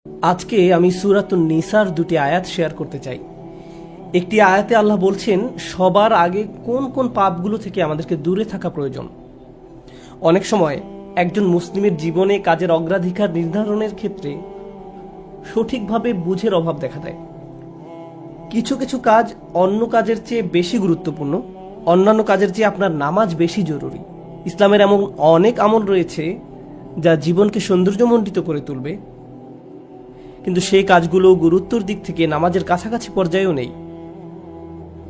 আজকে আমি সূরাতুন নিসার দুটি আয়াত শেয়ার করতে চাই। একটি আয়াতে আল্লাহ বলছেন সবার আগে কোন কোন পাপগুলো থেকে আমাদেরকে দূরে থাকা প্রয়োজন। অনেক সময় একজন মুসলিমের জীবনে কাজের অগ্রাধিকার নির্ধারণের ক্ষেত্রে সঠিকভাবে বুঝের অভাব দেখা দেয়। কিছু কিছু কাজ অন্য কাজের চেয়ে বেশি গুরুত্বপূর্ণ, অন্যান্য কাজের চেয়ে আপনার নামাজ বেশি জরুরি। ইসলামের এমন অনেক আমল রয়েছে যা জীবনকে সৌন্দর্যমণ্ডিত করে তুলবে, কিন্তু সেই কাজগুলো গুরুত্বর দিক থেকে নামাজের কাছাকাছি পর্যায়েও নেই,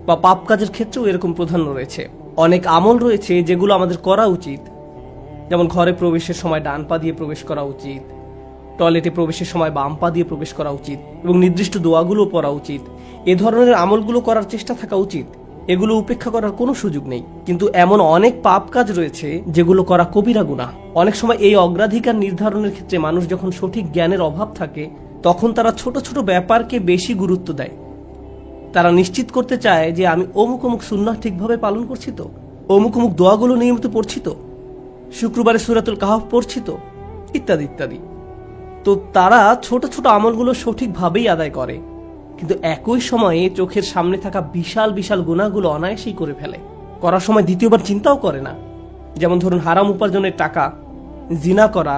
বা পাপ কাজের ক্ষেত্রেও এরকম প্রাধান্য রয়েছে। অনেক আমল রয়েছে যেগুলো আমাদের করা উচিত, যেমন ঘরে প্রবেশের সময় ডান পা দিয়ে প্রবেশ করা উচিত, টয়লেটে প্রবেশের সময় বাম পা দিয়ে প্রবেশ করা উচিত, এবং নির্দিষ্ট দোয়াগুলো পড়া উচিত। এ ধরনের আমলগুলো করার চেষ্টা থাকা উচিত, এগুলো উপেক্ষা করার কোনো সুযোগ নেই। কিন্তু এমন অনেক পাপ কাজ রয়েছে যেগুলো করা কবিরা গুনাহ। অনেক সময় এই অগ্রাধিকার নির্ধারণের ক্ষেত্রে মানুষ যখন সঠিক জ্ঞানের অভাব থাকে, তখন তারা ছোট ছোট ব্যাপারকে বেশি গুরুত্ব দেয়। তারা নিশ্চিত করতে চায় যে আমি অমুক অমুক সুন্নাহ ঠিকভাবে পালন করছি তো, অমুক অমুক দোয়াগুলো নিয়মিত পড়ছি তো, শুক্রবারে সূরাতুল কাহফ পড়ছি তো, ইত্যাদি ইত্যাদি। তো তারা ছোট ছোট আমলগুলো সঠিকভাবেই আদায় করে, কিন্তু একই সময়ে চোখের সামনে থাকা বিশাল বিশাল গুনাহগুলো অনায়াসেই করে ফেলে। করার সময় দ্বিতীয়বার চিন্তাও করে না। যেমন ধরুন হারাম উপার্জনের টাকা, জিনা করা,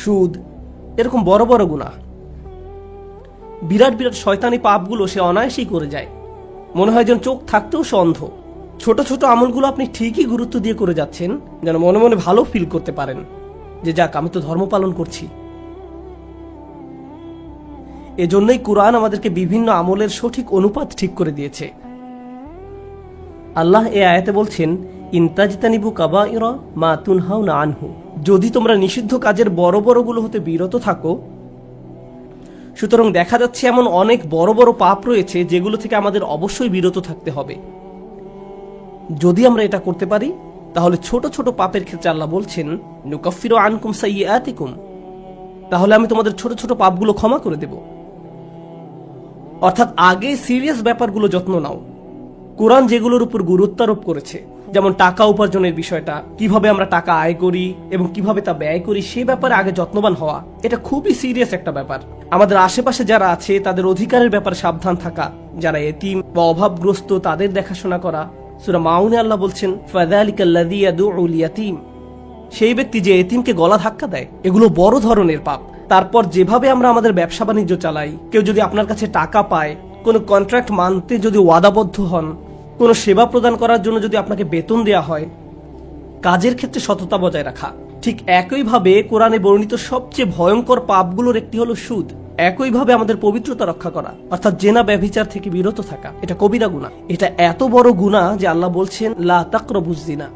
সুদ, এরকম বড় বড় গুনাহ, বিরাট বিরাট শয়তানি পাপগুলো সে অনায়াসেই করে যায়। মনে হয় যেন চোখ থাকতেও সে অন্ধ। ছোট ছোট আমলগুলো আপনি ঠিকই গুরুত্ব দিয়ে করে যাচ্ছেন, যেন মনে মনে ভালো ফিল করতে পারেন যে যাক, আমি তো ধর্ম পালন করছি। এজন্যই কুরআন আমাদেরকে বিভিন্ন আমলের সঠিক অনুপাত ঠিক করে দিয়েছে। আল্লাহ এ আয়াতে বলছেন, ইনতাজতানিবু কাবাইরা মা তুনহাউনা আনহু, যদি তোমরা নিষিদ্ধ কাজের বড় বড়গুলো হতে বিরত থাকো। সুতরাং দেখা যাচ্ছে এমন অনেক বড় বড় পাপ রয়েছে যেগুলো থেকে আমাদের অবশ্যই বিরত থাকতে হবে। যদি আমরা এটা করতে পারি, তাহলে ছোট ছোট পাপের ক্ষেত্রে আল্লাহ বলছেন নুকাফিরু আনকুম সাইয়্যাতিকুম, তাহলে আমি তোমাদের ছোট ছোট পাপগুলো ক্ষমা করে দেব। অর্থাৎ আগে সিরিয়াস ব্যাপারগুলো যত্ন নাও। কোরআন যেগুলোর উপর গুরুত্ব আরোপ করেছে, যেমন টাকা উপার্জনের বিষয়টা, কিভাবে আমরা টাকা আয় করি এবং কিভাবে তা ব্যয় করি, সে ব্যাপারে আগে যত্নবান হওয়া, এটা খুবই সিরিয়াস একটা ব্যাপার। আমাদের আশেপাশে যারা আছে তাদের অধিকারের ব্যাপারে সাবধান থাকা, যারা এতিম বা অভাবগ্রস্ত তাদের দেখাশোনা করা। সূরা মাউনে আল্লাহ বলছেন, ফাযালিকাল্লাযী ইয়াদউল ইয়াতীম, সেই ব্যক্তি যে এতিমকে গলা ধাক্কা দেয়। এগুলো বড় ধরনের পাপ। তারপর যেভাবে আমরা আমাদের ব্যবসা বাণিজ্য চালাই, কেউ যদি আপনার কাছে টাকা পায়, কোনো কন্ট্রাক্ট মানতে যদি ওয়াদাবদ্ধ হন, কোনো সেবা প্রদান করার জন্য যদি আপনাকে বেতন দেয়া হয়, কাজের ক্ষেত্রে সততা বজায় রাখা। ঠিক একইভাবে কোরআনে বর্ণিত সবচেয়ে ভয়ঙ্কর পাপগুলোর একটি হলো সুদ। একইভাবে আমাদের পবিত্রতা রক্ষা করা, অর্থাৎ জেনা ব্যভিচার থেকে বিরত থাকা, এটা কবিরা গুনাহ। এটা এত বড় গুনাহ যে আল্লাহ বলছেন লা তাকরাবুজ জিনা,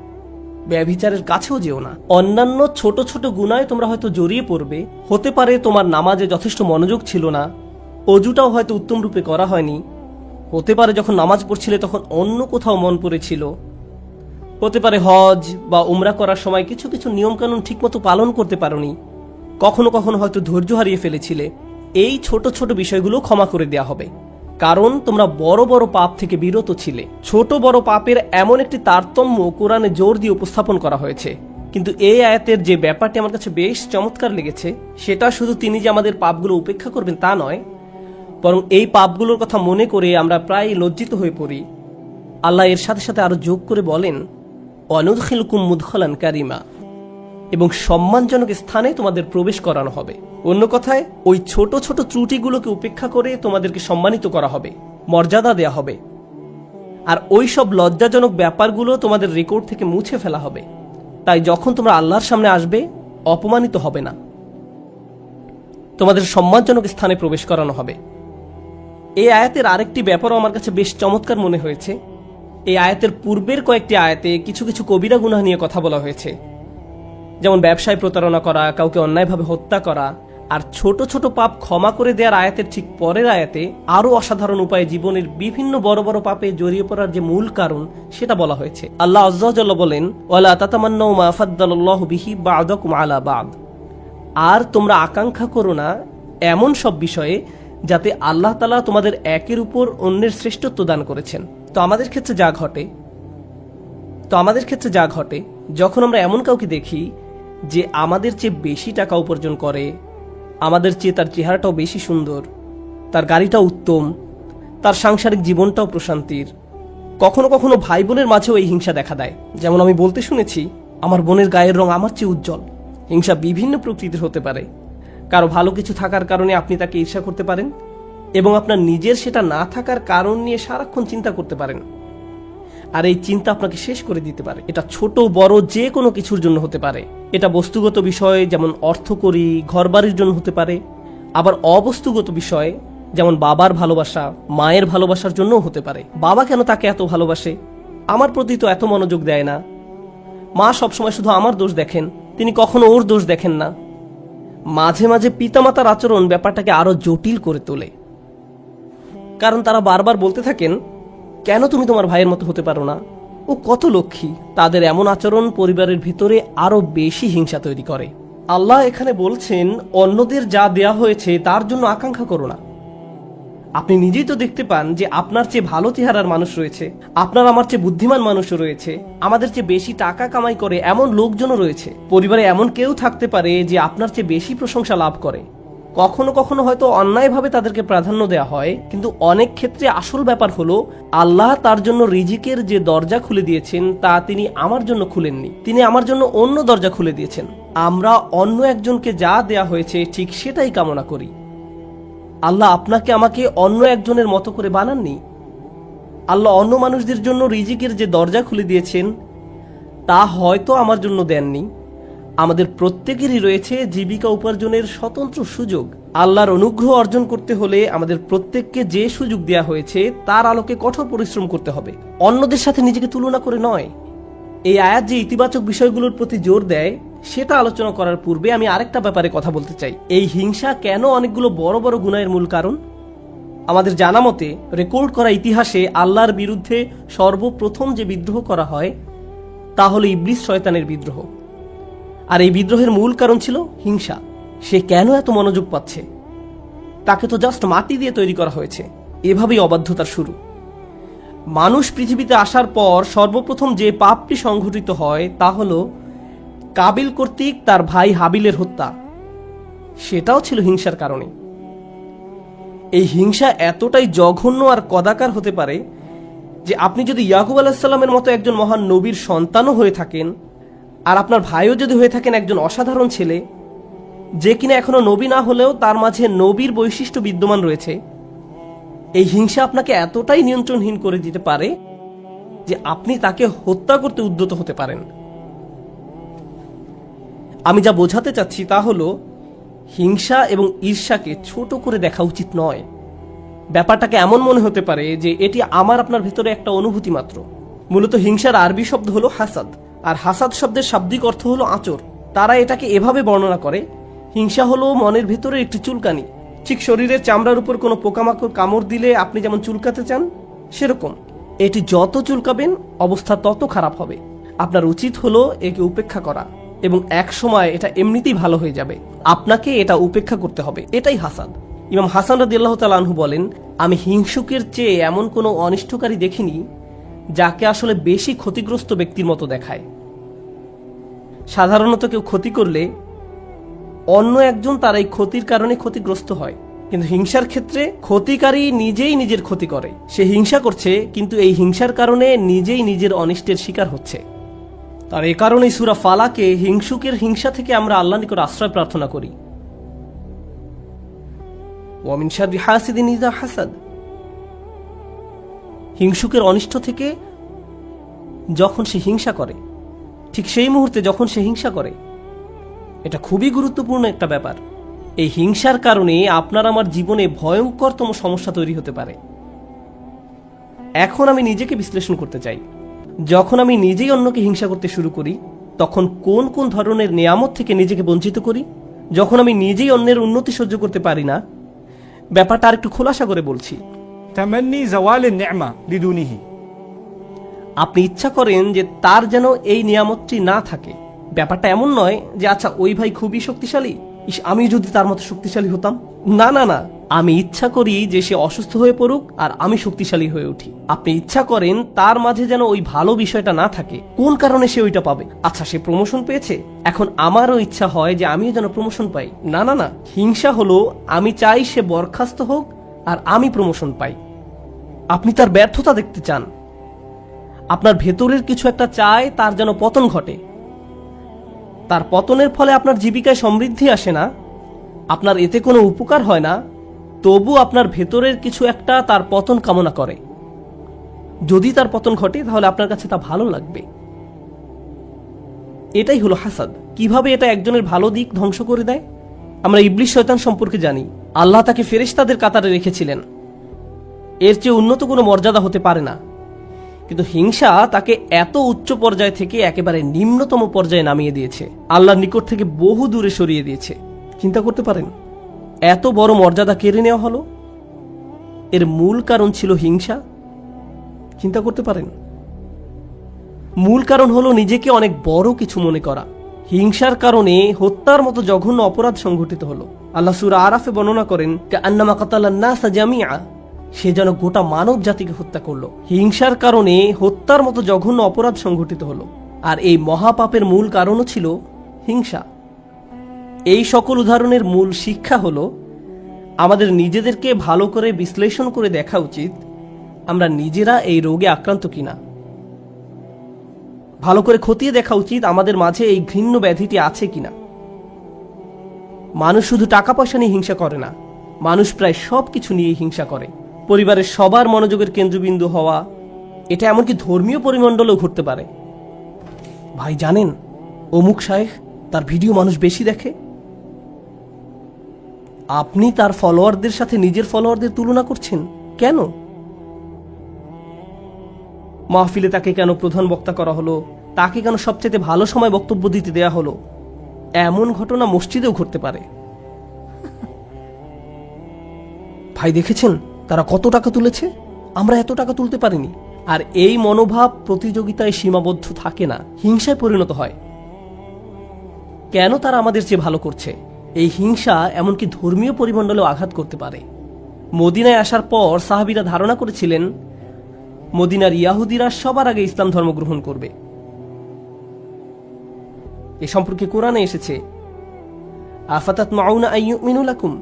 ব্যভিচারের কাছেও যেও না। অন্যান্য ছোট ছোট গুনায় তোমরা হয়তো জড়িয়ে পড়বে। হতে পারে তোমার নামাজে যথেষ্ট মনোযোগ ছিল না, অজুটাও হয়তো উত্তম রূপে করা হয়নি। হতে পারে যখন নামাজ পড়ছিলে তখন অন্য কোথাও মন পড়েছিল। হতে পারে হজ বা উমরা করার সময় কিছু কিছু নিয়মকানুন ঠিকমতো পালন করতে পারোনি। কখনো কখনো হয়তো ধৈর্য হারিয়ে ফেলেছিলে। এই ছোট ছোট বিষয়গুলো ক্ষমা করে দেয়া হবে, কারণ তোমরা বড় বড় পাপ থেকে বিরত ছিলে। ছোট বড় পাপের এমন একটি তারতম্য কোরআনে জোর দিয়ে উপস্থাপন করা হয়েছে। কিন্তু এই আয়াতের যে ব্যাপারটি আমার কাছে বেশ চমৎকার লেগেছে, সেটা শুধু তিনি যে আমাদের পাপগুলো উপেক্ষা করবেন তা নয়, বরং এই পাপগুলোর কথা মনে করে আমরা প্রায় লজ্জিত হয়ে পড়ি। আল্লাহ এর সাথে সাথে আরো যোগ করে বলেন, ওয়ানুদখিলুকুম মুদখালান কারিমা, এবং সম্মানজনক স্থানে তোমাদের প্রবেশ করানো হবে। অন্য কথায়, ওই ছোট ছোট ত্রুটিগুলোকে উপেক্ষা করে তোমাদেরকে সম্মানিত করা হবে, মর্যাদা দেয়া হবে। আর ওই সব লজ্জাজনক ব্যাপারগুলো তোমাদের রেকর্ড থেকে মুছে ফেলা হবে। তাই যখন তোমরা আল্লাহর সামনে আসবে, অপমানিত হবে না, তোমাদের সম্মানজনক স্থানে প্রবেশ করানো হবে। এই আয়াতের আরেকটি ব্যাপারও আমার কাছে বেশ চমৎকার মনে হয়েছে। এই আয়াতের পূর্বের কয়েকটি আয়াতে কিছু কিছু কবিরা গুনাহ নিয়ে কথা বলা হয়েছে, যেমন ব্যবসায় প্রতারণা করা, কাউকে অন্যায়ভাবে হত্যা করা। আর ছোট ছোট পাপ ক্ষমা করে দেওয়ার আয়াতের ঠিক পরের আয়াতে আরো অসাধারণ উপায়ে জীবনের বিভিন্ন বড় বড় পাপে জড়িয়ে পড়ার যে মূল কারণ সেটা বলা হয়েছে। আল্লাহ আযজা ওয়া জাল্লা বলেন, ওয়ালা তাতামান্নাউ মা ফাদ্দালাল্লাহু বিহি বা'দাকুম আলা বা'দ, আর তোমরা আকাঙ্ক্ষা করো না এমন সব বিষয়ে যাতে আল্লাহ তাআলা তোমাদের একের উপর অন্যের শ্রেষ্ঠত্ব দান করেছেন। তো আমাদের ক্ষেত্রে যা ঘটে যখন আমরা এমন কাউকে দেখি যে আমাদের চেয়ে বেশি টাকা উপার্জন করে, আমাদের চেয়ে তার চেহারাটাও বেশি সুন্দর, তার গাড়িটাও উত্তম, তার সাংসারিক জীবনটাও প্রশান্তির। কখনো কখনো ভাই বোনের মাঝেও এই হিংসা দেখা দেয়। যেমন আমি বলতে শুনেছি, আমার বোনের গায়ের রং আমার চেয়ে উজ্জ্বল। হিংসা বিভিন্ন প্রকৃতির হতে পারে। কারো ভালো কিছু থাকার কারণে আপনি তাকে ঈর্ষা করতে পারেন, এবং আপনার নিজের সেটা না থাকার কারণ নিয়ে সারাক্ষণ চিন্তা করতে পারেন। আর এই চিন্তা আপনাকে শেষ করে দিতে পারে। এটা ছোট বড় যে কোনো কিছুর জন্য হতে পারে। এটা বস্তুগত বিষয়, যেমন অর্থকড়ি, ঘরবাড়ির জন্য হতে পারে। আবার অবস্তুগত বিষয়, যেমন বাবার ভালোবাসা, মায়ের ভালোবাসার জন্যও হতে পারে। বাবা কেন তাকে এত ভালোবাসে, আমার প্রতি তো এত মনোযোগ দেয় না। মা সবসময় শুধু আমার দোষ দেখেন, তিনি কখনো ওর দোষ দেখেন না। মাঝে মাঝে পিতামাতার আচরণ ব্যাপারটাকে আরো জটিল করে তোলে, কারণ তারা বারবার বলতে থাকেন, কেন তুমি তোমার ভাইয়ের মতো হতে পারো না, ও কত লক্ষ্মী। তাদের এমন আচরণ পরিবারের ভিতরে আরো বেশি হিংসা তৈরি করে। আল্লাহ এখানে বলছেন, অন্যদের যা দেয়া হয়েছে তার জন্য আকাঙ্ক্ষা করো না। আপনি নিজেই তো দেখতে পান যে আপনার চেয়ে ভালো চেহারার মানুষ রয়েছে, আপনার আমার চেয়ে বুদ্ধিমান মানুষও রয়েছে, আমাদের চেয়ে বেশি টাকা কামাই করে এমন লোকজনও রয়েছে। পরিবারে এমন কেউ থাকতে পারে যে আপনার চেয়ে বেশি প্রশংসা লাভ করে। কখনো কখনো হয়তো অন্যায়ভাবে তাদেরকে প্রাধান্য দেওয়া হয়, কিন্তু অনেক ক্ষেত্রে আসল ব্যাপার হলো, আল্লাহ তার জন্য রিজিকের যে দরজা খুলে দিয়েছেন তা তিনি আমার জন্য খুলেননি, তিনি আমার জন্য অন্য দরজা খুলে দিয়েছেন। আমরা অন্য একজনকে যা দেয়া হয়েছে ঠিক সেটাই কামনা করি। আল্লাহ আপনাকে আমাকে অন্য একজনের মতো করে বানাননি। আল্লাহ অন্য মানুষদের জন্য রিজিকের যে দরজা খুলে দিয়েছেন তা হয়তো আমার জন্য দেননি। আমাদের প্রত্যেকেরই রয়েছে জীবিকা উপার্জনের স্বতন্ত্র সুযোগ। আল্লাহর অনুগ্রহ অর্জন করতে হলে আমাদের প্রত্যেককে যে সুযোগ দেয়া হয়েছে তার আলোকে কঠোর পরিশ্রম করতে হবে, অন্যদের সাথে নিজেকে তুলনা করে নয়। এই আয়াত যে ইতিবাচক বিষয়গুলোর প্রতি জোর দেয় সেটা আলোচনা করার পূর্বে আমি আরেকটা ব্যাপারে কথা বলতে চাই। এই হিংসা কেন অনেকগুলো বড় বড় গুনাহের মূল কারণ? আমাদের জানা মতে রেকর্ড করা ইতিহাসে আল্লাহর বিরুদ্ধে সর্বপ্রথম যে বিদ্রোহ করা হয় তা হলো ইবলিস শয়তানের বিদ্রোহ। আর এই বিদ্রোহের মূল কারণ ছিল হিংসা। সে কেন এত মনোযোগ পাচ্ছে? তাকে তো জাস্ট মাটি দিয়ে তৈরি করা হয়েছে। এভাবেই অবাধ্যতার শুরু। মানুষ পৃথিবীতে আসার পর সর্বপ্রথম যে পাপটি সংঘটিত হয় তা হলো কাবিল কর্তৃক তার ভাই হাবিলের হত্যা। সেটাও ছিল হিংসার কারণে। এই হিংসা এতটাই জঘন্য আর কদাকার হতে পারে যে আপনি যদি ইয়াকুব আলাইহিসসালামের মতো একজন মহান নবীর সন্তানও হয়ে থাকেন, আর আপনার ভাইও যদি হয়ে থাকেন একজন অসাধারণ ছেলে, যে কিনা এখনো নবী না হলেও তার মাঝে নবীর বৈশিষ্ট্য বিদ্যমান রয়েছে, এই হিংসা আপনাকে এতটাই নিয়ন্ত্রণহীন করে দিতে পারে যে আপনি তাকে হত্যা করতে উদ্যত হতে পারেন। আমি যা বোঝাতে চাচ্ছি তা হলো, হিংসা এবং ঈর্ষাকে ছোট করে দেখা উচিত নয়। ব্যাপারটাকে এমন মনে হতে পারে যে এটি আমার আপনার ভিতরে একটা অনুভূতি মাত্র। মূলত হিংসার আরবি শব্দ হলো হাসাদ, আর হাসাদ শব্দের শাব্দিক অর্থ হলো আঁচড়। তারা এটাকে এভাবে বর্ণনা করে, হিংসা হলো মনের ভিতরে একটি চুলকানি। ঠিক শরীরের চামড়ার উপর কোনো পোকামাকড় কামড় দিলে আপনি যেমন চুলকাতে চান, সেরকম এটি যত চুলকাবেন অবস্থা তত খারাপ হবে। আপনার উচিত হলো একে উপেক্ষা করা, এবং এক সময় এটা এমনিতেই ভালো হয়ে যাবে। আপনাকে এটা উপেক্ষা করতে হবে। এটাই হাসাদ। ইমাম হাসান রাদিয়াল্লাহু তাআলা আনহু বলেন, আমি হিংসুকের চেয়ে এমন কোনো অনিষ্টকারী দেখিনি যাকে আসলে বেশি ক্ষতিগ্রস্ত ব্যক্তির মতো দেখায়। সাধারণত কেউ ক্ষতি করলে অন্য একজন তার এই ক্ষতির কারণে ক্ষতিগ্রস্ত হয়, কিন্তু হিংসার ক্ষেত্রে ক্ষতিকারী নিজেই নিজের ক্ষতি করে। সে হিংসা করছে, কিন্তু এই হিংসার কারণে নিজেই নিজের অনিষ্টের শিকার হচ্ছে। আর এ কারণেই সূরা ফালাকে হিংসুকের হিংসা থেকে আমরা আল্লাহর নিকট আশ্রয় প্রার্থনা করি। ওয়া মিন শাররি হাসিদিন ইযা হাসাদ। হিংসুকের অনিষ্ট থেকে যখন সে হিংসা করে, ঠিক সেই মুহূর্তে যখন সে হিংসা করে, এটা খুবই গুরুত্বপূর্ণ একটা ব্যাপার। এই হিংসার কারণে আপনার আমার জীবনে ভয়ঙ্করতম সমস্যা তৈরি হতে পারে। এখন আমি নিজেকে বিশ্লেষণ করতে চাই। যখন আমি নিজেই অন্যকে হিংসা করতে শুরু করি, তখন কোন কোন ধরনের নিয়ামত থেকে নিজেকে বঞ্চিত করি? যখন আমি নিজেই অন্যের উন্নতি সহ্য করতে পারি না, ব্যাপারটা আর একটু খোলাসা করে বলছি। তামান্নি জাওয়ালিন নি'মা বিদুনিহি। আপনি ইচ্ছা করেন যে তার যেন এই নিয়ামতটি না থাকে। ব্যাপারটা এমন নয় যে আচ্ছা ওই ভাই খুবই শক্তিশালী, আমি যদি তার মতো শক্তিশালী হতাম। না না না, আমি ইচ্ছা করি যে সে অসুস্থ হয়ে পড়ুক আর আমি শক্তিশালী হয়ে উঠি। আপনি ইচ্ছা করেন তার মাঝে যেন ওই ভালো বিষয়টা না থাকে। কোন কারণে সে ওইটা পাবে? আচ্ছা, সে প্রমোশন পেয়েছে, এখন আমারও ইচ্ছা হয় যে আমিও যেন প্রমোশন পাই। না না না, হিংসা হলো আমি চাই সে বরখাস্ত হোক আর আমি প্রমোশন পাই। আপনি তার ব্যর্থতা দেখতে চান, আপনার ভেতরের কিছু একটা চায় তার যেন পতন ঘটে। তার পতনের ফলে আপনার জীবিকায় সমৃদ্ধি আসে না, আপনার এতে কোনো উপকার হয় না, তবু আপনার ভেতরের কিছু একটা তার পতন কামনা করে। যদি তার পতন ঘটে তাহলে আপনার কাছে তা ভালো লাগবে। এটাই হলো হাসাদ। কিভাবে এটা একজনের ভালো দিক ধ্বংস করে দেয়? আমরা ইবলিস শয়তান সম্পর্কে জানি। আল্লাহ তাকে ফেরেশতাদের কাতারে রেখেছিলেন, এর চেয়ে উন্নত কোনো মর্যাদা হতে পারে না। কিন্তু হিংসা তাকে এত উচ্চ পর্যায় থেকে একেবারে নিম্নতম পর্যায়ে নামিয়ে দিয়েছে, আল্লাহর নিকট থেকে বহু দূরে সরিয়ে দিয়েছে। চিন্তা করতে পারেন এত বড় মর্যাদা কেড়ে নেওয়া হলো, এর মূল কারণ ছিল হিংসা। চিন্তা করতে পারেন মূল কারণ হলো নিজেকে অনেক বড় কিছু মনে করা। হিংসার কারণে হত্যার মতো জঘন্য অপরাধ সংঘটিত হলো। আল্লাহ সূরা আরাফে বর্ণনা করেন, কাআন্নামা কাতালান নাসা জামিআ, সে যেন গোটা মানব জাতিকে হত্যা করলো। হিংসার কারণে হত্যার মতো জঘন্য অপরাধ সংঘটিত হলো, আর এই মহাপাপের মূল কারণও ছিল হিংসা। এই সকল উদাহরণের মূল শিক্ষা হলো আমাদের নিজেদেরকে ভালো করে বিশ্লেষণ করে দেখা উচিত আমরা নিজেরা এই রোগে আক্রান্ত কিনা। ভালো করে খতিয়ে দেখা উচিত আমাদের মাঝে এই ঘৃণ্য ব্যাধিটি আছে কিনা। মানুষ শুধু টাকা পয়সা নিয়ে হিংসা করে না, মানুষ প্রায় সব কিছু নিয়ে হিংসা করে। পরিবারের সবার মনোযোগের কেন্দ্রবিন্দু হওয়া, এটা এমনকি ধর্মীয় পরিমণ্ডলেও ঘটতে পারে। ভাই জানেন, অমুক শায়েখ, তার ভিডিও মানুষ বেশি দেখে। আপনি তার ফলোয়ারদের সাথে নিজের ফলোয়ারদের তুলনা করছেন কেন? মাহফিলে তাকে কেন প্রধান বক্তা করা হলো, তাকে কেন সবচেয়ে ভালো সময় বক্তব্য দিতে দেয়া হলো? এমন ঘটনা মসজিদেও ঘটতে পারে। ভাই দেখেছেন তারা কত টাকা তুলেছে, আমরা এত টাকা তুলতে পারিনি। আর এই মনোভাব প্রতিযোগিতায় সীমাবদ্ধ থাকে না, হিংসায় পরিণত হয়। কেন তারা আমাদের চেয়ে ভালো করছে? এই হিংসা এমনকি ধর্মীয় পরিমণ্ডলেও আঘাত করতে পারে। মদিনায় আসার পর সাহাবীরা ধারণা করেছিলেন মদিনার ইয়াহুদিরা সবার আগে ইসলাম ধর্ম গ্রহণ করবে। এ সম্পর্কে কোরআনে এসেছে, আফাতাতমাউনা আন ইউমিনু লাকুম,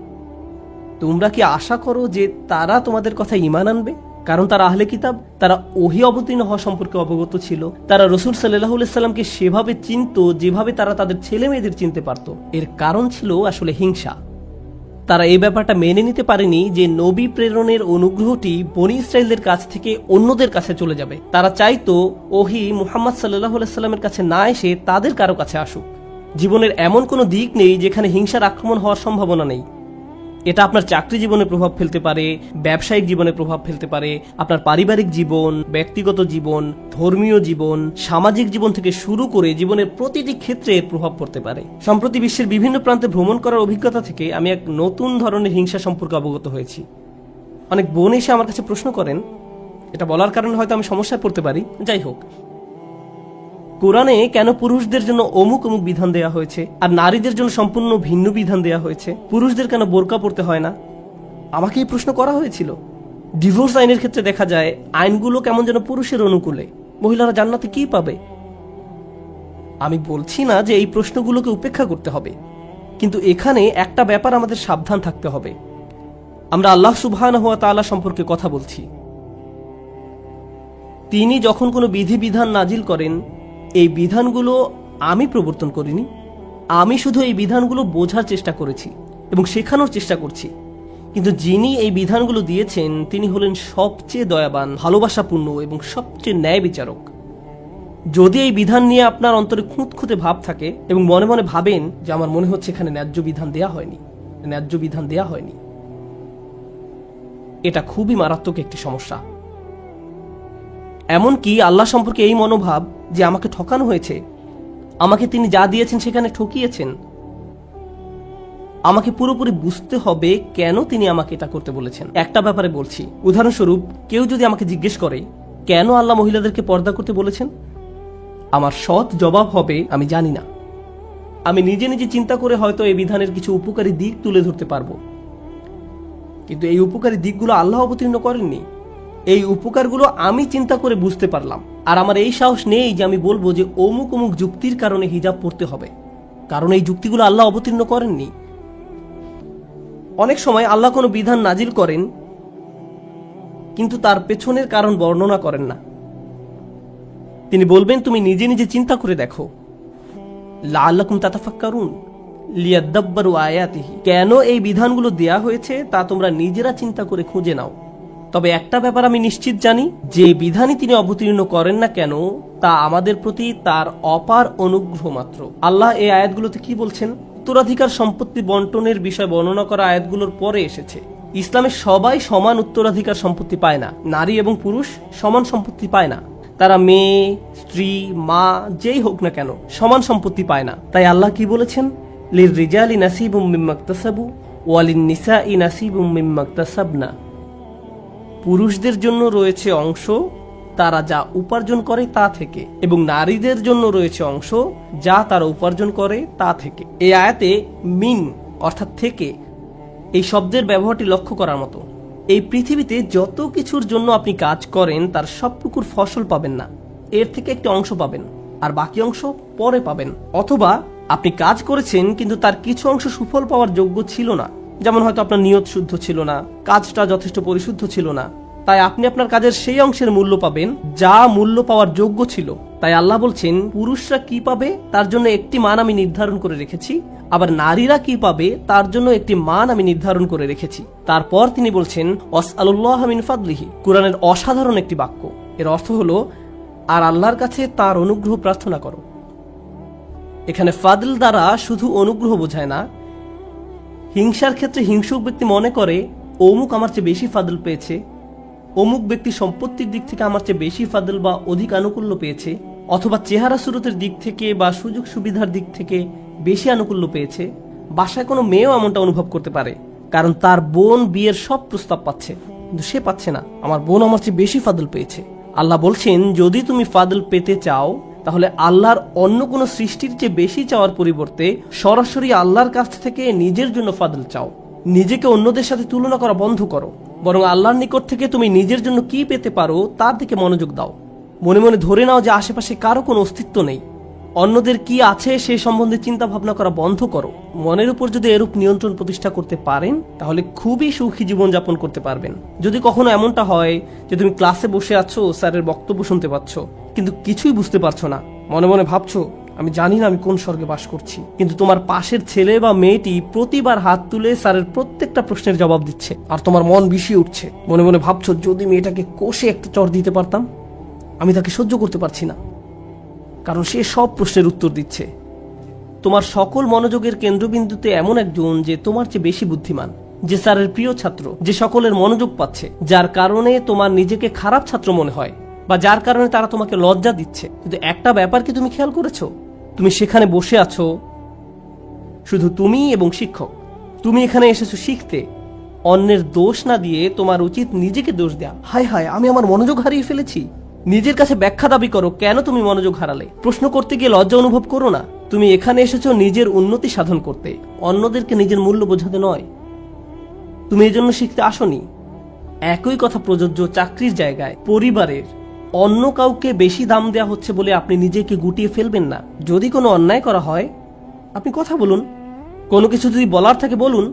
তোমরা কি আশা করো যে তারা তোমাদের কথা ঈমান আনবে? কারণ তারা আহলে কিতাব, তারা ওহী অবতীর্ণ হওয়া সম্পর্কে অবগত ছিল। তারা রাসূল সাল্লাল্লাহু আলাইহি সাল্লামকে সেভাবে চিনত যেভাবে তারা তাদের ছেলে মেয়েদের চিনতে পারত। এর কারণ ছিল আসলে হিংসা। তারা এই ব্যাপারটা মেনে নিতে পারেনি যে নবী প্রেরণের অনুগ্রহটি বনী ইসরাইলদের কাছ থেকে অন্যদের কাছে চলে যাবে। তারা চাইতো ওহী মুহাম্মদ সাল্লাল্লাহু আলাইহি সাল্লামের কাছে না এসে তাদের কারো কাছে আসুক। জীবনের এমন কোনো দিক নেই যেখানে হিংসার আক্রমণ হওয়ার সম্ভাবনা নেই। এটা আপনার চাকরি জীবনে প্রভাব ফেলতে পারে, ব্যবসায়িক জীবনে প্রভাব ফেলতে পারে, আপনার পারিবারিক জীবন, ব্যক্তিগত জীবন, ধর্মীয় জীবন, সামাজিক জীবন থেকে শুরু করে জীবনের প্রতিটি ক্ষেত্রে এর প্রভাব পড়তে পারে। সম্প্রতি বিশ্বের বিভিন্ন প্রান্তে ভ্রমণ করার অভিজ্ঞতা থেকে আমি এক নতুন ধরনের হিংসা সম্পর্কে অবগত হয়েছি। অনেক বোন এসে আমার কাছে প্রশ্ন করেন, এটা বলার কারণে হয়তো আমি সমস্যায় পড়তে পারি, যাই হোক, কোরআনে কেন পুরুষদের জন্য অমুক অমুক বিধান দেয়া হয়েছে আর নারীদের জন্য সম্পূর্ণ ভিন্ন বিধান দেয়া হয়েছে? পুরুষদের কেন বোরকা পরতে হয় না? আমাকে এই প্রশ্ন করা হয়েছিল। ডিভোর্স আইনের ক্ষেত্রে দেখা যায় আইনগুলো কেমন যেন পুরুষের অনুকূলে, মহিলারা জান্নাতে কি পাবে? আমি বলছি না যে এই প্রশ্নগুলোকে উপেক্ষা করতে হবে, কিন্তু এখানে একটা ব্যাপার আমাদের সাবধান থাকতে হবে। আমরা আল্লাহ সুবহানাহু ওয়া তাআলা সম্পর্কে কথা বলছি। তিনি যখন কোনো বিধিবিধান নাজিল করেন, এই বিধানগুলো আমি প্রবর্তন করিনি, আমি শুধু এই বিধানগুলো বোঝার চেষ্টা করেছি এবং শেখানোর চেষ্টা করছি। কিন্তু যিনি এই বিধানগুলো দিয়েছেন তিনি হলেন সবচেয়ে দয়াবান, ভালোবাসাপূর্ণ এবং সবচেয়ে ন্যায় বিচারক। যদি এই বিধান নিয়ে আপনার অন্তরে খুঁতখুঁতে ভাব থাকে এবং মনে মনে ভাবেন যে আমার মনে হচ্ছে এখানে ন্যায্য বিধান দেয়া হয়নি, এটা খুবই মারাত্মক একটি সমস্যা। এমনকি আল্লাহ সম্পর্কে এই মনোভাব যে আমাকে ঠকানো হয়েছে, আমাকে তিনি যা দিয়েছেন সেখানে ঠকিয়েছেন, আমাকে পুরোপুরি বুঝতে হবে কেন তিনি আমাকে এটা করতে বলেছেন। একটা ব্যাপারে বলছি, উদাহরণস্বরূপ কেউ যদি আমাকে জিজ্ঞেস করে কেন আল্লাহ মহিলাদেরকে পর্দা করতে বলেছেন, আমার সৎ জবাব হবে আমি জানি না। আমি নিজে নিজে চিন্তা করে হয়তো এই বিধানের কিছু উপকারী দিক তুলে ধরতে পারবো, কিন্তু এই উপকারী দিকগুলো আল্লাহ অবতীর্ণ করেননি। এই উপকারগুলো আমি চিন্তা করে বুঝতে পারলাম, আর আমার এই সাহস নেই যে আমি বলবো যে অমুক অমুক যুক্তির কারণে হিজাব পড়তে হবে, কারণ এই যুক্তিগুলো আল্লাহ অবতীর্ণ করেননি। অনেক সময় আল্লাহ কোনো বিধান নাজিল করেন কিন্তু তার পেছনের কারণ বর্ণনা করেন না। তিনি বলবেন তুমি নিজে নিজে চিন্তা করে দেখো, লাআল্লাকুম তাতাফাক্কারুন লিয়াদাব্বারু আয়াতিহি, কেন এই বিধানগুলো দেয়া হয়েছে তা তোমরা নিজেরা চিন্তা করে খুঁজে নাও। তবে একটা ব্যাপার আমি নিশ্চিত জানি, যে বিধানই তিনি অবতীর্ণ করেন না কেন তা আমাদের প্রতি তার অপার অনুগ্রহ মাত্র। আল্লাহ এই আয়াতগুলোতে কি বলছেন? উত্তরাধিকার সম্পত্তি বন্টনের বিষয় বর্ণনা করা আয়াতগুলোর পরে এসেছে। ইসলামে সবাই সমান উত্তরাধিকার সম্পত্তি পায় না, নারী এবং পুরুষ সমান সম্পত্তি পায় না। তারা মেয়ে, স্ত্রী, মা যেই হোক না কেন সমান সম্পত্তি পায় না। তাই আল্লাহ কি বলেছেন? লিররিজালি নাসিবুম মিম্মা ইকতাসাবু ওয়া লিন-নিসাই নাসিবুম মিম্মা ইকতাসাবনা, পুরুষদের জন্য রয়েছে অংশ তারা যা উপার্জন করে তা থেকে, এবং নারীদের জন্য রয়েছে অংশ যা তারা উপার্জন করে তা থেকে। এই আয়াতে মিন অর্থাৎ থেকে এই শব্দের ব্যবহারটি লক্ষ্য করার মতো। এই পৃথিবীতে যত কিছুর জন্য আপনি কাজ করেন তার সবটুকুর ফসল পাবেন না, এর থেকে একটি অংশ পাবেন আর বাকি অংশ পরে পাবেন। অথবা আপনি কাজ করেছেন কিন্তু তার কিছু অংশ সুফল পাওয়ার যোগ্য ছিল না, যেমন হয়তো আপনার নিয়ত শুদ্ধ ছিল না, কাজটা যথেষ্ট পরিশুদ্ধ ছিল না, তাই আপনি আপনার কাজের সেই অংশের মূল্য পাবেন যা মূল্য পাওয়ার যোগ্য ছিল। তাই আল্লাহ বলছেন পুরুষরা কি পাবে তার জন্য একটি মান আমি নির্ধারণ করে রেখেছি, আবার নারীরা কি পাবে তার জন্য একটি মান আমি নির্ধারণ করে রেখেছি। তারপর তিনি বলছেন ওয়াসআলুল্লাহ মিন ফাদলিহি, কুরআনের অসাধারণ একটি বাক্য। এর অর্থ হলো আর আল্লাহর কাছে তার অনুগ্রহ প্রার্থনা করো। এখানে ফাদল দ্বারা শুধু অনুগ্রহ বোঝায় না। হিংসার ক্ষেত্রে হিংসুক ব্যক্তি মনে করে অমুক আমার চেয়ে বেশি ফাদল পেয়েছে, অমুক ব্যক্তি সম্পত্তির দিক থেকে আমার চেয়ে বেশি ফাদল বা অধিক আনুকূল্য পেয়েছে, অথবা চেহারা সুরতের দিক থেকে বা সুযোগ সুবিধার দিক থেকে বেশি আনুকূল্য পেয়েছে। বাসায় কোনো মেয়েও এমনটা অনুভব করতে পারে, কারণ তার বোন বিয়ের সব প্রস্তাব পাচ্ছে কিন্তু সে পাচ্ছে না, আমার বোন আমার চেয়ে বেশি ফাদল পেয়েছে। আল্লাহ বলছেন যদি তুমি ফাদল পেতে চাও তাহলে আল্লাহর অন্য কোনো সৃষ্টির চেয়ে বেশি চাওয়ার পরিবর্তে সরাসরি আল্লাহর কাছ থেকে নিজের জন্য ফাদল চাও। নিজেকে অন্যদের সাথে তুলনা করা বন্ধ করো, বরং আল্লাহর নিকট থেকে তুমি নিজের জন্য কি পেতে পারো তার দিকে মনোযোগ দাও। মনে মনে ধরে নাও যে আশেপাশে কারো কোনো অস্তিত্ব নেই, অন্যদের কি আছে সে সম্বন্ধে চিন্তা ভাবনা করা বন্ধ করো। মনের উপর যদি এরূপ নিয়ন্ত্রণ প্রতিষ্ঠা করতে পারেন তাহলে খুবই সুখী জীবনযাপন করতে পারবেন। যদি কখনো এমনটা হয় যে তুমি ক্লাসে বসে আছো, স্যারের বক্তব্য শুনতে পাচ্ছ কিন্তু কিছুই বুঝতে পারছো না, মনে মনে ভাবছো আমি জানি না আমি কোন স্বর্গে বাস করছি, কিন্তু তোমার পাশের ছেলে বা মেয়েটি প্রতিবার হাত তুলে স্যারের প্রত্যেকটা প্রশ্নের জবাব দিচ্ছে আর তোমার মন বিষিয়ে উঠছে। মনে মনে ভাবছো যদি মেয়েটাকে কষে একটা চর দিতে পারতাম, আমি তাকে সহ্য করতে পারছি না কারণ সে সব প্রশ্নের উত্তর দিচ্ছে। তোমার সকল মনোযোগের কেন্দ্রবিন্দুতে এমন একজন যে তোমার চেয়ে বেশি বুদ্ধিমান, যে স্যারের প্রিয় ছাত্র, যে সকলের মনোযোগ পাচ্ছে, যার কারণে তোমার নিজেকে খারাপ ছাত্র মনে হয় বা যার কারণে তারা তোমাকে লজ্জা দিচ্ছে। কিন্তু একটা ব্যাপার কি তুমি খেয়াল করেছো? তুমি সেখানে বসে আছো শুধু তুমি এবং শিক্ষক। তুমি এখানে এসেছো শিখতে, অন্যের দোষ না দিয়ে তোমার উচিত নিজেকে দোষ দেয়া। হায় হায় আমি আমার মনোযোগ হারিয়ে ফেলেছি। নিজের কাছে ব্যাখ্যা দাবি করো কেন তুমি মনোযোগ হারালে। প্রশ্ন করতে গিয়ে লজ্জা অনুভব করো না। তুমি এখানে এসেছো নিজের উন্নতি সাধন করতে, অন্যদেরকে নিজের মূল্য বোঝাতে নয়। তুমি এই জন্য শিখতে আসনি। একই কথা প্রযোজ্য চাকরির জায়গায়, পরিবারের। অন্য কাউকে বেশি দাম দেওয়া হচ্ছে বলে আপনি নিজেকে গুটিয়ে ফেলবেন না। যদি কোনো অন্যায় করা হয় আপনি কথা বলুন, কোনো কিছু যদি বলার থাকে বলুন।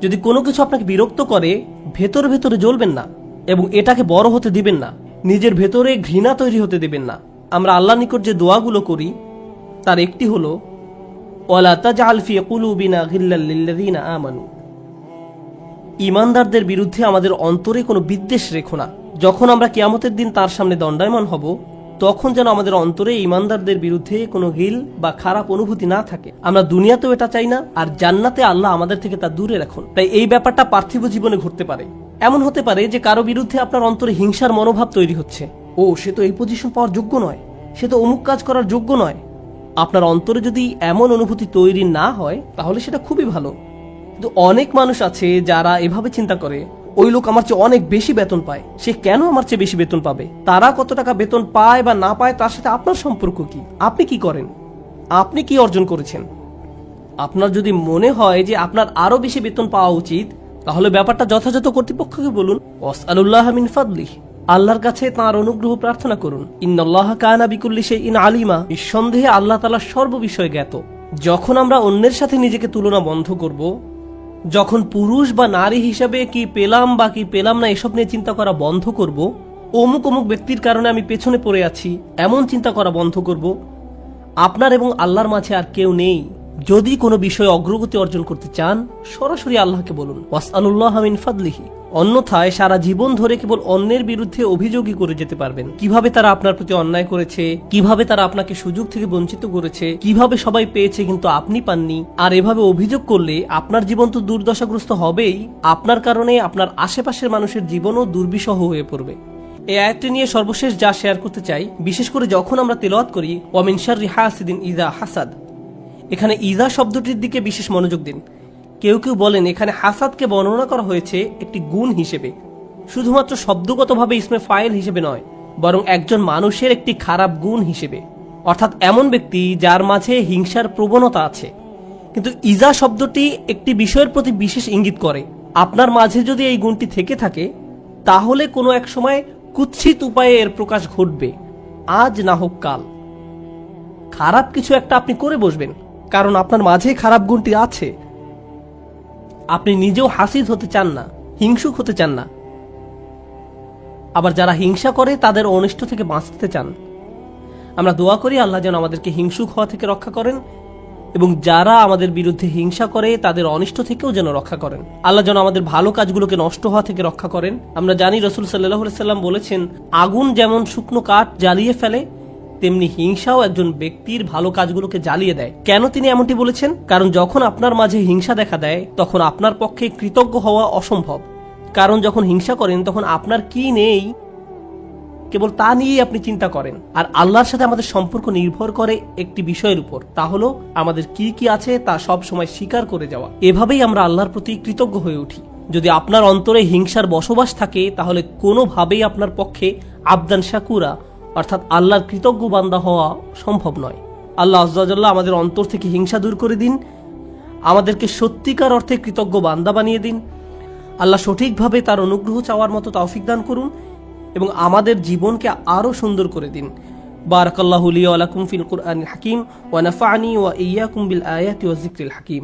যদি কোনো কিছু আপনাকে বিরক্ত করে ভেতরে ভেতরে জ্বলবেন না এবং এটাকে বড় হতে দিবেন না, নিজের ভেতরে ঘৃণা তৈরি হতে দিবেন না। আমরা আল্লাহর নিকট যে দোয়াগুলো করি তার একটি হলো ওয়ালা তাজআল ফি কুলুবিনা গিল্লাল লিল্লাযিনা আমানু, ঈমানদারদের বিরুদ্ধে আমাদের অন্তরে কোনো বিদ্বেষ রেখো না। যখন আমরা কিয়ামতের দিন তার সামনে দণ্ডায়মান হব তখন যেন আমাদের অন্তরে ঈমানদারদের বিরুদ্ধে কোনো গিল বা খারাপ অনুভূতি না থাকে। আমরা দুনিয়াতেও এটা চাই না, আর জান্নাতে আল্লাহ আমাদের থেকে তা দূরে রাখুন। তাই এই ব্যাপারটা পার্থিব জীবনে ঘটতে পারে। এমন হতে পারে যে কারো বিরুদ্ধে আপনার অন্তরে হিংসার মনোভাব তৈরি হচ্ছে, ও সে তো এই পজিশন পাওয়ার যোগ্য নয়, সে তো অমুক কাজ করার যোগ্য নয়। আপনার অন্তরে যদি এমন অনুভূতি তৈরি না হয় তাহলে সেটা খুবই ভালো। কিন্তু অনেক মানুষ আছে যারা এভাবে চিন্তা করে ওই লোক আমার চেয়ে অনেক বেশি বেতন পায়, সে কেন আমার চেয়ে বেশি বেতন পাবে? তারা কত টাকা বেতন পায় বা না পায় তার সাথে আপনার সম্পর্ক কি? আপনি কি করেন? আপনি কি অর্জন করেছেন? আপনার যদি মনে হয় যে আপনার আরো বেশি বেতন পাওয়া উচিত, তাহলে ব্যাপারটা যথাযথ কর্তৃপক্ষকে বলুন। ওয়াসআলুল্লাহ মিন ফাদলিহি, আল্লাহর কাছে তাঁর অনুগ্রহ প্রার্থনা করুন। ইন্নাল্লাহা কানা বিকুল্লি শাইইন আলিমা, নিঃসন্দেহে আল্লাহ তাআলা সর্ববিষয়ে জ্ঞাত। যখন আমরা অন্যের সাথে নিজেকে তুলনা বন্ধ করব, যখন পুরুষ বা নারী হিসাবে কি পেলাম বা কি পেলাম না এসব নিয়ে চিন্তা করা বন্ধ করব, অমুক অমুক ব্যক্তির কারণে আমি পেছনে পড়ে আছি এমন চিন্তা করা বন্ধ করব, আপনার এবং আল্লাহর মাঝে আর কেউ নেই। যদি কোনো বিষয়ে অগ্রগতি অর্জন করতে চান, সরাসরি আল্লাহকে বলুন ওয়াসআলুল্লাহ মিন ফাদলিহি। অন্যথায় সারা জীবন ধরে কেবল অন্যের বিরুদ্ধে অভিযোগই করে যেতে পারবেন। কিভাবে তারা আপনার প্রতি অন্যায় করেছে, কিভাবে তারা আপনাকে সুযোগ থেকে বঞ্চিত করেছে, কিভাবে সবাই পেয়েছে কিন্তু আপনি পাননি। আর এভাবে অভিযোগ করলে আপনার জীবন তো দুর্দশাগ্রস্ত হবেই, আপনার কারণে আপনার আশেপাশের মানুষের জীবনও দুর্বিষহ হয়ে পড়বে। এই আয়াতটি নিয়ে সর্বশেষ যা শেয়ার করতে চাই, বিশেষ করে যখন আমরা তেলাওয়াত করি ওয়া মিন শাররি হাসিদিন ইযা হাসাদ, এখানে ইযা শব্দটির দিকে বিশেষ মনোযোগ দিন। কেউ কেউ বলেন এখানে হাসাদকে বর্ণনা করা হয়েছে একটি গুণ হিসেবে, শুধুমাত্র শব্দগতভাবে ইসমে ফাইল হিসেবে নয়, বরং একজন মানুষের একটি খারাপ গুণ হিসেবে, অর্থাৎ এমন ব্যক্তি যার মাঝে হিংসার প্রবণতা আছে। কিন্তু ইজা শব্দটি একটি বিষয়ের প্রতি বিশেষ ইঙ্গিত করে। আপনার মাঝে যদি এই গুণটি থেকে থাকে, তাহলে কোনো এক সময় কুৎসিত উপায়ে এর প্রকাশ ঘটবে, আজ না হোক কাল। খারাপ কিছু একটা আপনি করে বসবেন, কারণ আপনার মাঝে খারাপ গুণটি আছে। আপনি নিজেও হাসিদ হতে চান না, হিংসুক হতে চান না। আবার যারা হিংসা করে তাদের অনিষ্ট থেকে বাঁচতে চান। আমরা দোয়া করি আল্লাহ যেন আমাদেরকে হিংসুক হওয়া থেকে রক্ষা করেন, এবং যারা আমাদের বিরুদ্ধে হিংসা করে তাদের অনিষ্ট থেকেও যেন রক্ষা করেন। আল্লাহ যেন আমাদের ভালো কাজগুলোকে নষ্ট হওয়া থেকে রক্ষা করেন। আমরা জানি রাসূল সাল্লাল্লাহু আলাইহি সাল্লাম বলেছেন, আগুন যেমন শুকনো কাঠ জ্বালিয়ে ফেলে, তেমনি হিংসাও একজন ব্যক্তির ভালো কাজগুলোকে জ্বালিয়ে দেয়। কেন তিনি এমনটি বলেছেন? কারণ যখন আপনার মাঝে হিংসা দেখা দেয়, তখন আপনার পক্ষে কৃতজ্ঞ হওয়া অসম্ভব। কারণ যখন হিংসা করেন তখন আপনার কি নেই কেবল তা নিয়েই আপনি চিন্তা করেন। আর আল্লাহর সাথে আমাদের সম্পর্ক নির্ভর করে একটি বিষয়ের উপর, তা হলো আমাদের কি কি আছে তা সব সময় স্বীকার করে যাওয়া। এভাবেই আমরা আল্লাহর প্রতি কৃতজ্ঞ হয়ে উঠি। যদি আপনার অন্তরে হিংসার বসবাস থাকে, তাহলে কোনোভাবেই আপনার পক্ষে আবদান শাকুরা অর্থাৎ আল্লাহর কৃতজ্ঞ বান্দা হওয়া সম্ভব নয়। আল্লাহ আজ্জা ওয়া জাল্লা আমাদের অন্তর থেকে হিংসা দূর করে দিন, আমাদেরকে সত্যিকার অর্থে কৃতজ্ঞ বান্দা বানিয়ে দিন। আল্লাহ সঠিকভাবে তার অনুগ্রহ চাওয়ার মতো তৌফিক দান করুন এবং আমাদের জীবনকে আরো সুন্দর করে দিন। বারাকাল্লাহু লি ওয়া লাকুম ফিল কুরআনিল হাকিম ওয়া নাফা'নি ওয়া ইয়্যাকুম বিল আয়াতি ওয়াজ যিকরিল হাকিম।